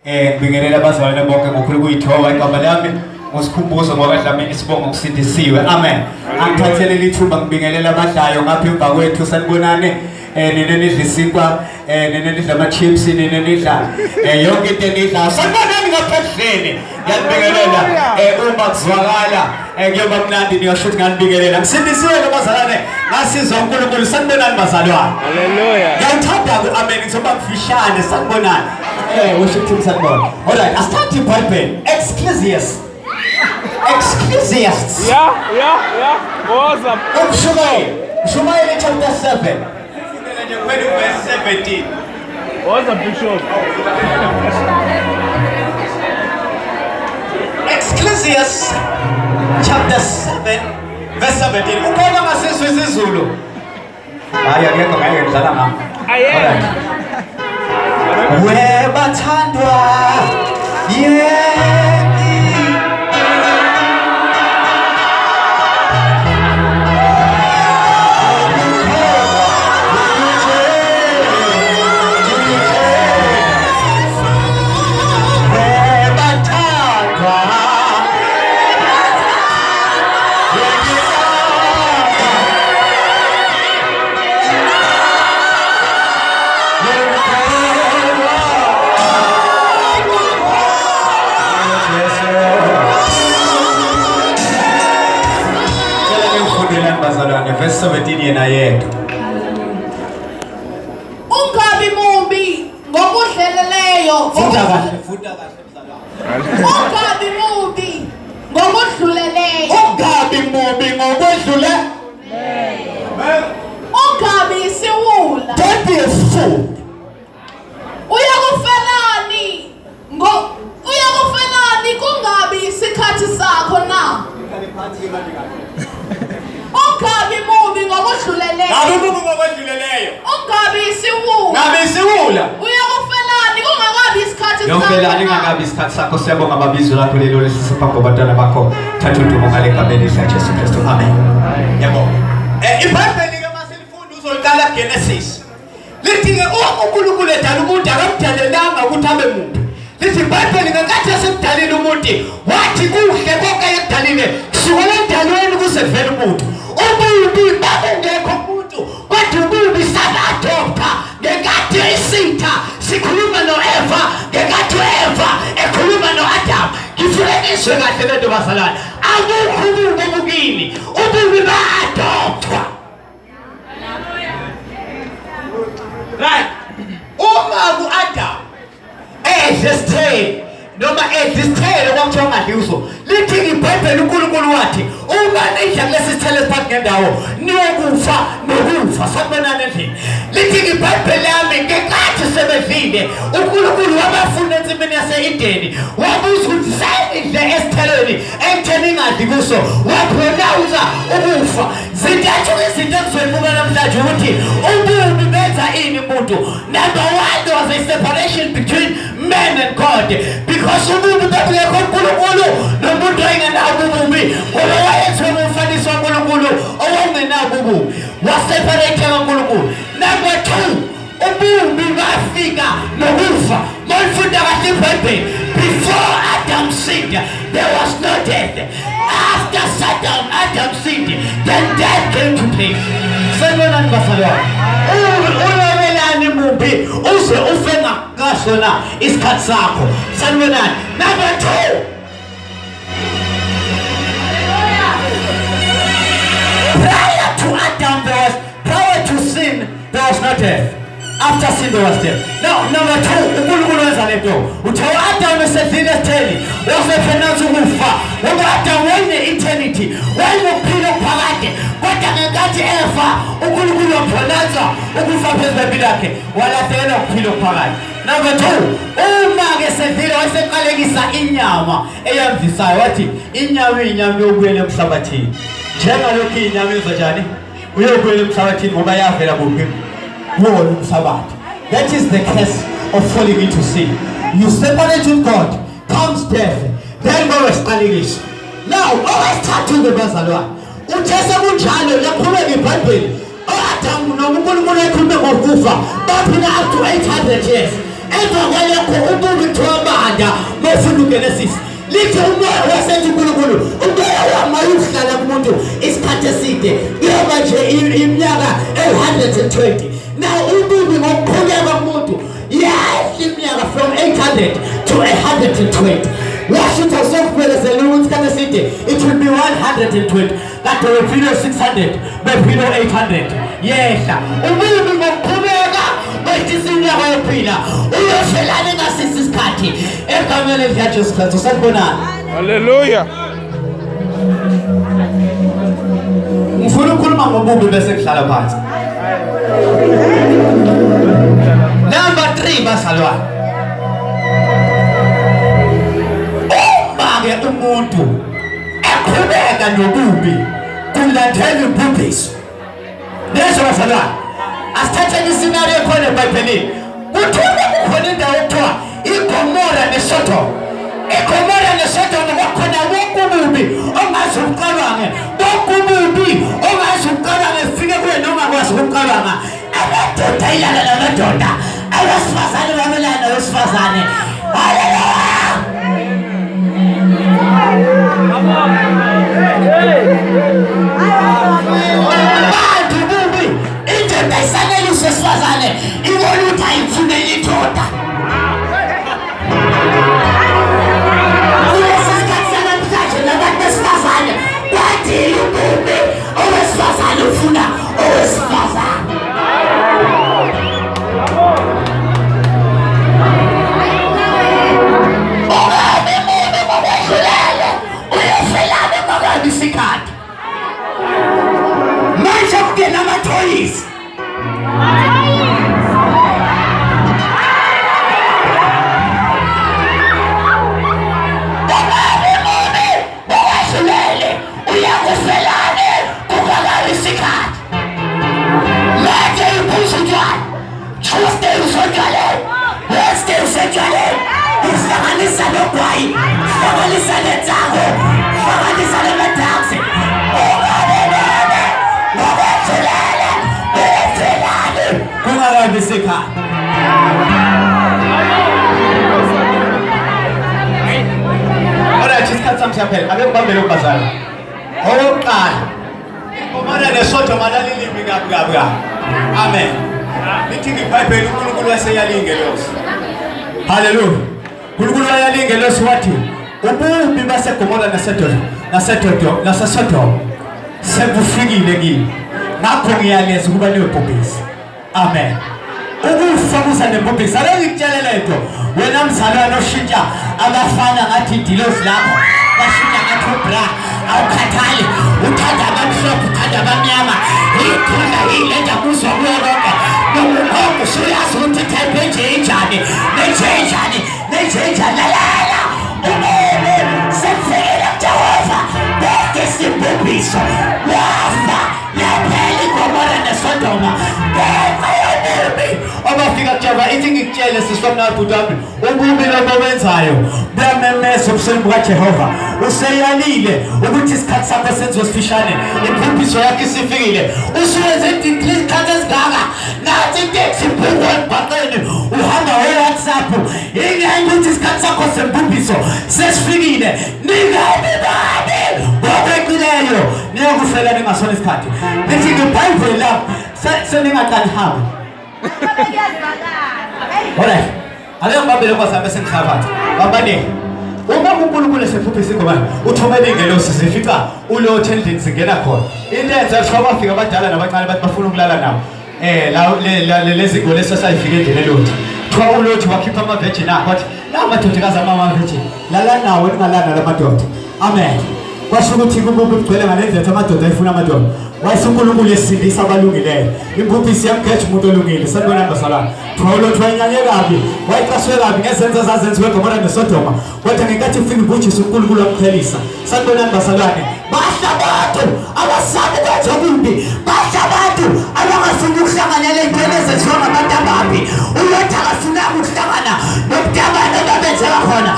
Bingelela abazalwane bonke ngokhulu kuyithoba igama lami ngosikhumbuzo ngoba dlamini isibongo kusindisiwe amen. Angithathelele ithuba ngibingelela abadlayo ngapha emva kwethu sanibonane nene nidla isinkwa nene nidla ama-chips nene nidla yonke into enidlayo sanibonani ngaphandleni ngiyanibingelela uma kuzwakala kuyoba mnandi niyasho ukuthi nganibingelela ngisindisiwe abazalwane ngasizwa uNkulunkulu sanibonani bazalwane Hallelujah. ngiyawuthanda ku-amen ngizoba mfishane sanibonani worship team sanibona. All right, I start the Bible. Ecclesiastes. Yeah. Awesome. Shumai chapter 7. Verse 17. Awesome, Bishop. Ecclesiastes chapter 7 verse 17. Ukona ngasizwe isiZulu. Hayi akekho ngeke ngidlala ngam. Webathandwa verse 17 yena yedwa. Ungabi mumbi ngokudleleleyo. Funda kahle mzalwane. Ungabi mumbi ngokudluleleyo. Ungabi mubi ngokwedlule. Ungabi isiwula. Don't be a fool. Uyakufelani kungabi isikhathi sakho na. Ungabi mubi ngokudluleleyo. Ngabe mubi ngokwedluleleyo. Ungabi isiwula. Ngabe isiwula. Uyakufelani kungakabi isikhathi sakho. Yonkelani ngakabi isikhathi sakho siyabonga ababizo lakho lelo lesisipha ngobantwana bakho. Thatha udumo ngale egameni likaJesu Kristu. Amen. Yabonga. iBhayibheli ke masilifunda uzoliqala Genesis. Lithi ke uNkulunkulu edala umuntu akamdalelanga ukuthi abe muntu. Lithi iBhayibheli ngenkathi esemdalile umuntu wathi kuhle konke ayekudalile kusukela edalweni kuze kuvele umuntu. Ububi babungekho umuntu kodwa ububi saladopha ngenkathi isitha sikhuluma noEva ngenkathi uEva ekhuluma noAdam. Ngifulekiswe kahle lento bazalwane. Akukho ububi obukini ububi ba-adopthwa. Right. Uma ku-Adam edle noma edlisithelo kwakuthiwa ungadli kuso lithi iBhayibheli uNkulunkulu wathi uma nidla kulesi sithelo esiphansi ngendawo niyokufa nokufa sakubonana endlini. Lithi iBhayibheli yami ngenkathi sebedlile uNkulunkulu wabafuna ensimini yase-Edeni wabuza ukuthi senidle esithelweni ekutheni ningadli kuso wapronouncea ukufa. Zintathu izinto engizoyibuka namhlanje ukuthi ububi benza ini umuntu. Number one, there was a separation between man and God because ububi babungekho uNkulunkulu nomuntu oyengenabo ububi ngoba wayethiwe umfaniso kaNkulunkulu owangenabo ububi waseparate kaNkulunkulu. Number two, ububi bafika nokufa. Malifunda kahle iBhayibheli. Before Adam sinned, there was no death. After Adam sinned, then death came to place. Sanibonani bazalwane. Ulawelani mubi uze ufe ngakusona isikhathi sakho. Sanibonani. Number two. Prior to sin, there was no death. After sin there was death. Now, number two, uNkulunkulu wenza lento. Uthe uAdam esedlile esitheni, wasephenanza ukufa. Ngoba uAdam wayene-eternity, wayenokuphila okuphakade. Kodwa ngenkathi efa, uNkulunkulu waphenanza ukufa phezu kwempilo yakhe, walahlekelwa ukuphila okuphakade. Number two, uma-ke esedlile wayeseqalekisa inyama eyamvisayo. Wathi inyama yokubuyela emhlabathini. Njengalokhu inyama izojani? Uyobuyela emhlabathini ngoba yavela kuphi? That is the curse of falling into sin. You separate with God, comes death, then go establish. Now, always start to the bazalwane. Uthesa kunjalo yakhuleka iBhayibheli. Adam noNkulunkulu ekhulume ngokufa baphila up to 800 years. Emva kwalokho ububi thoba Ngiyofuna uGenesis. Lithi umoya wasethi uNkulunkulu, umoya wamayuhlala kumuntu isikhathi eside. Kuyoba nje iminyaka 120. Now ububi ngokuqhubeka kumuntu yehla iminyaka from 800 to 120. Washintsha sokuphelezelwa ukuthi isikhathi eside it will be 120. Kade bephilo 600, bephilo 800. Yehla ububi ngokuqhubeka kwesisinyaka yokuphila uyofelana ngasisi isikhathi egameni likaJesu Kristu. Sanibonani. Hallelujah. Ngifuna ukukhuluma ngobubi bese kuhlala phansi. Number 3 bazalwane. Uma-ke umuntu eqhubeka nobubi kulandela ubhubhiso. Lezo bazalwane. Asithatheni isinari ekhona eBhayibhelini. Kuthiwa kukhona indawo ekuthiwa iGomora neSodom. iGomora neSodom kwakhona wonke ububi ongazi ukucabanga. Wonke ububi ongazi ukucabanga fike kuye noma kwazi ukucabanga. Amadoda ayilala namadoda. Abesifazane babelana nabesifazane. Hallelujah. Bantu bubi indoda isanele usesifazane ibona ukuthi ayifune indoda. Kulesi sikhathi sanamhlanje nabantu besifazane badile ububi owesifazane ufuna owesifazane. Ungabi mubi ngokwedlulele uyofelana ngokwami isikhathi. Manje kungena amathoyisi. Ungabi mubi ngokwedlulele uyakufelane kungakabi isikhathi. Manje uphuza utshwala. Tuesday usotshwaleni. Wednesday usotshwaleni. Uhlanganisa nogwayi. Uhlanganisa nensango. Uhlanganisa namadrugs. Ungabi mubi ngokwedlulele uyofelane kungakabi isikhathi. Alright, isikhathi sami siyaphela. Ake ngibambele ukubazala. Okokuqala, iGomora neSodom alalilimi kabi. Amen. Lithi ngeBhayibheli uNkulunkulu waseyalingelosi. Hallelujah. uNkulunkulu wayalingelosi wathi ububi baseGomora naseSodom sebufikile kimi. Ngakho ngiyaleza ukuba niyobhubhisa. Amen. Ukufa kuza nebhubhisa. Ake ngikutshelele lento. Wena mzalwane oshintsha abafana ngathi idilozi lakho. Bashintsha ngathi ubra. Awukhathali. Uthanda abamhlophe, uthanda abamnyama. Ithula ilenta kuzo kuyoronke. Ngokukhomba usuyazi ukuthi type enjenjani. Nenjenjani. Lalela. Ububi sebufikile kuJehova. Bonke sibhubhiso. Wafa. Yaphela iGomora neSodom. Abafika kuJehova ithi ngikutshele sisomna bhuti wami ububi lobenzayo buyamemeza ubusweni bukaJehova. Useyalile ukuthi isikhathi sakho senziwe sifishane. Ibhubhiso yakho isifikile. Usuyenze isikhathi esigaka. Nathi iteksi ibhuku emgwaqeni. Uhamba WhatsApp. Ingeke ukuthi isikhathi sakho sembhubhiso sesifikile. Ningabi babi ngokweqileyo niyokufela ningasona isikhathi. Lithi ngeBhayibheli lapho seningaqali hamba. Alright. Ake ngibambele kwasami bese ngihlabathi. Babanike. Uma uNkulunkulu esephuphisa ingoma, uthumela ingelosi zifica ulothe endlini singena khona. Into enza ukuthi bafika abadala nabancane bathi bafuna ukulala nabo. Lezi ngole esasayifika endlini elothe. Kuthiwa ulothe wakhipha ama-virgin akho wathi la madodakazi ama-virgin lala nawo ningalana la madoda. Amen. Kwasho ukuthi kububi kugcwele ngalendlela amadoda ayifuna amadoda. Wayise uNkulunkulu esindisa abalungileyo. Ibhubhisi yamkhetha umuntu olungile. Sanibona bazalwane. Ulothe wanyanye kabi. Wayixaswe kabi ngezenzo ezazenziwe eGomora neSodom. Kodwa ngenkathi ufika ibhubhisi uNkulunkulu wamqhelisa. Sanibona bazalwane. Bahla abantu abasabi kwenza okubi. Bahla abantu abangafuni ukuhlanganyela ey'ntweni ezenziwa ngabantu ababi. Ulothe akafuna ukuhlangana nobudabane obabenzeka khona.